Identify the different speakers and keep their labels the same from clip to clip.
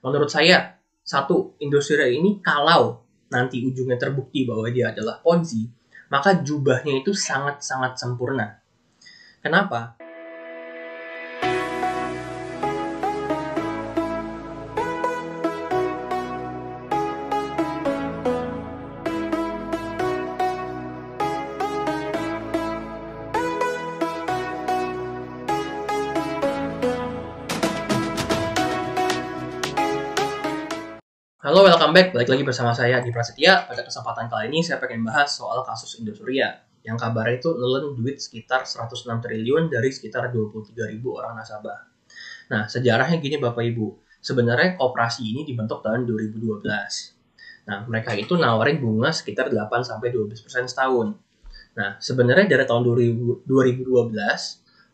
Speaker 1: Menurut saya, satu, Indosuria ini kalau nanti ujungnya terbukti bahwa dia adalah Ponzi, maka jubahnya itu sangat-sangat sempurna. Kenapa? Halo, welcome back. Balik lagi bersama saya di Prasetya. Pada kesempatan kali ini saya pengen bahas soal kasus Indosuria yang kabarnya itu nelen duit sekitar 106 triliun dari sekitar 23.000 orang nasabah. Nah, sejarahnya gini Bapak Ibu. Sebenarnya koperasi ini dibentuk tahun 2012. Nah, mereka itu nawarin bunga sekitar 8-12% setahun. Nah, sebenarnya dari tahun 2012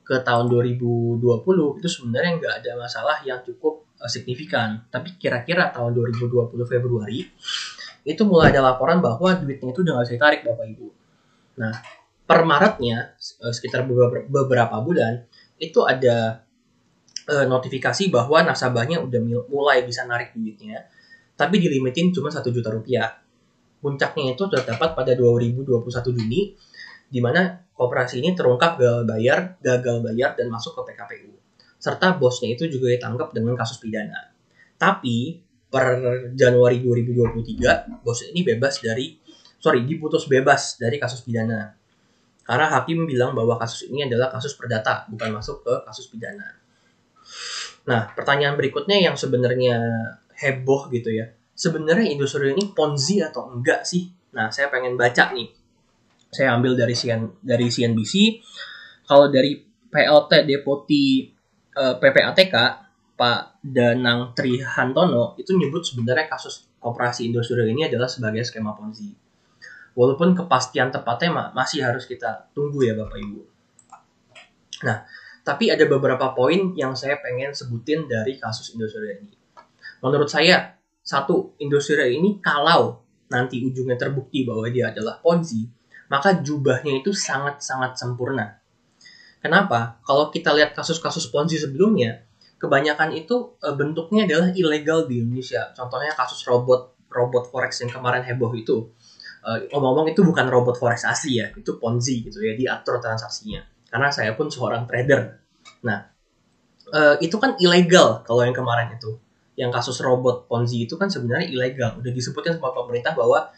Speaker 1: ke tahun 2020 itu sebenarnya nggak ada masalah yang cukup signifikan. Tapi kira-kira tahun 2020 Februari itu mulai ada laporan bahwa duitnya itu udah nggak bisa ditarik Bapak Ibu. Nah, per Maretnya sekitar beberapa bulan itu ada notifikasi bahwa nasabahnya udah mulai bisa narik duitnya, tapi dilimitin cuma 1 juta rupiah. Puncaknya itu terdapat pada 2021 Juni, di mana koperasi ini terungkap gagal bayar dan masuk ke PKPU. Serta bosnya itu juga ditangkap dengan kasus pidana. Tapi per Januari 2023, bos ini diputus bebas dari kasus pidana. Karena hakim bilang bahwa kasus ini adalah kasus perdata, bukan masuk ke kasus pidana. Nah, pertanyaan berikutnya yang sebenarnya heboh gitu ya. Sebenarnya Indosuria ini Ponzi atau enggak sih? Nah, saya pengen baca nih. Saya ambil dari CNBC. Kalau dari PLT Deputi PPATK, Pak Danang Trihantono, itu nyebut sebenarnya kasus koperasi Indosuria ini adalah sebagai skema Ponzi. Walaupun kepastian tepatnya masih harus kita tunggu ya Bapak Ibu. Nah, tapi ada beberapa poin yang saya pengen sebutin dari kasus Indosuria ini. Menurut saya, satu, Indosuria ini kalau nanti ujungnya terbukti bahwa dia adalah Ponzi, maka jubahnya itu sangat-sangat sempurna. Kenapa? Kalau kita lihat kasus-kasus Ponzi sebelumnya, kebanyakan itu bentuknya adalah ilegal di Indonesia. Contohnya kasus robot forex yang kemarin heboh itu. Ngomong-ngomong itu bukan robot forex asli ya, itu Ponzi gitu ya, diatur transaksinya. Karena saya pun seorang trader. Nah, itu kan ilegal kalau yang kemarin itu. Yang kasus robot Ponzi itu kan sebenarnya ilegal. Udah disebutin sama pemerintah bahwa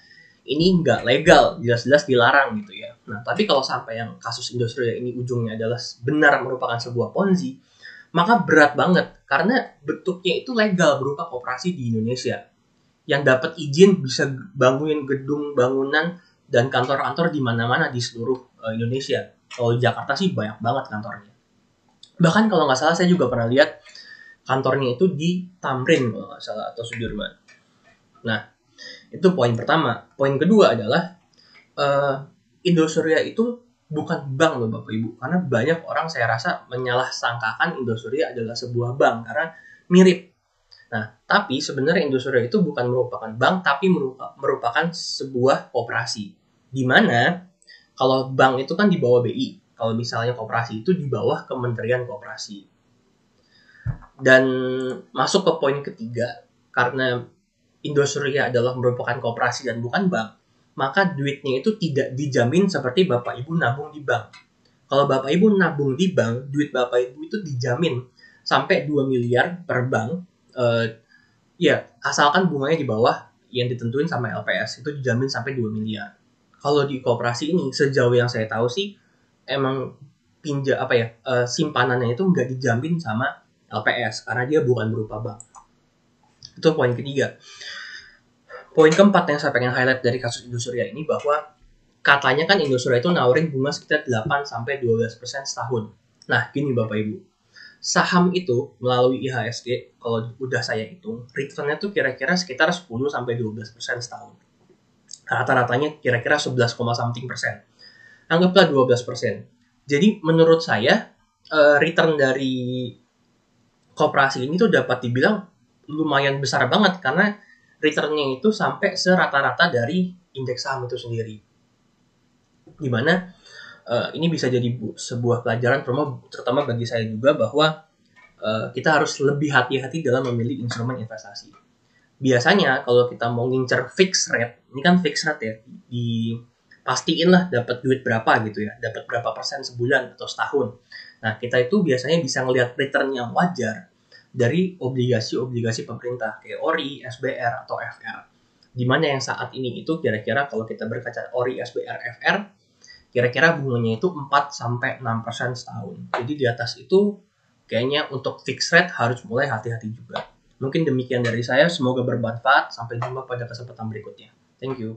Speaker 1: ini nggak legal, jelas-jelas dilarang gitu ya. Nah, tapi kalau sampai yang kasus Indosuria ini ujungnya adalah benar merupakan sebuah Ponzi, maka berat banget karena bentuknya itu legal berupa koperasi di Indonesia. Yang dapat izin bisa bangunin gedung bangunan dan kantor-kantor di mana-mana di seluruh Indonesia. Kalau di Jakarta sih banyak banget kantornya. Bahkan kalau nggak salah saya juga pernah lihat kantornya itu di Tamrin kalau nggak salah atau Sudirman. Nah, itu poin pertama. Poin kedua adalah Indosuria itu bukan bank loh Bapak Ibu. Karena banyak orang saya rasa menyalah-sangkakan Indosuria adalah sebuah bank karena mirip. Nah, tapi sebenarnya Indosuria itu bukan merupakan bank tapi merupakan sebuah koperasi. Di mana kalau bank itu kan di bawah BI. Kalau misalnya koperasi itu di bawah Kementerian Koperasi. Dan masuk ke poin ketiga, karena Indosuria adalah merupakan koperasi dan bukan bank, maka duitnya itu tidak dijamin seperti Bapak Ibu nabung di bank. Kalau Bapak Ibu nabung di bank, duit Bapak Ibu itu dijamin sampai 2 miliar per bank. Ya, asalkan bunganya di bawah yang ditentuin sama LPS, itu dijamin sampai 2 miliar. Kalau di koperasi ini, sejauh yang saya tahu sih, emang simpanannya itu nggak dijamin sama LPS, karena dia bukan berupa bank. Itu poin ketiga. Poin keempat yang saya pengen highlight dari kasus Indosuria ini bahwa katanya kan Indosuria itu nawarin bunga sekitar 8-12% setahun. Nah, gini Bapak Ibu. Saham itu melalui IHSG, kalau udah saya hitung, return-nya tuh kira-kira sekitar 10-12% setahun. Rata-ratanya kira-kira 11,something%. Anggaplah 12%. Jadi menurut saya, return dari koperasi ini tuh dapat dibilang lumayan besar banget karena return-nya itu sampai serata-rata dari indeks saham itu sendiri. Dimana ini bisa jadi sebuah pelajaran terutama bagi saya juga bahwa kita harus lebih hati-hati dalam memilih instrumen investasi. Biasanya kalau kita mau ngincer fixed rate, ini kan fixed rate ya, pastiin lah dapat duit berapa gitu ya, dapat berapa persen sebulan atau setahun. Nah, kita itu biasanya bisa ngelihat return yang wajar dari obligasi-obligasi pemerintah kayak ORI, SBR, atau FR. Dimana yang saat ini itu kira-kira kalau kita berkaca ORI, SBR, FR, kira-kira bunganya itu 4-6% setahun. Jadi di atas itu kayaknya untuk fixed rate harus mulai hati-hati juga. Mungkin demikian dari saya, semoga bermanfaat. Sampai jumpa pada kesempatan berikutnya. Thank you.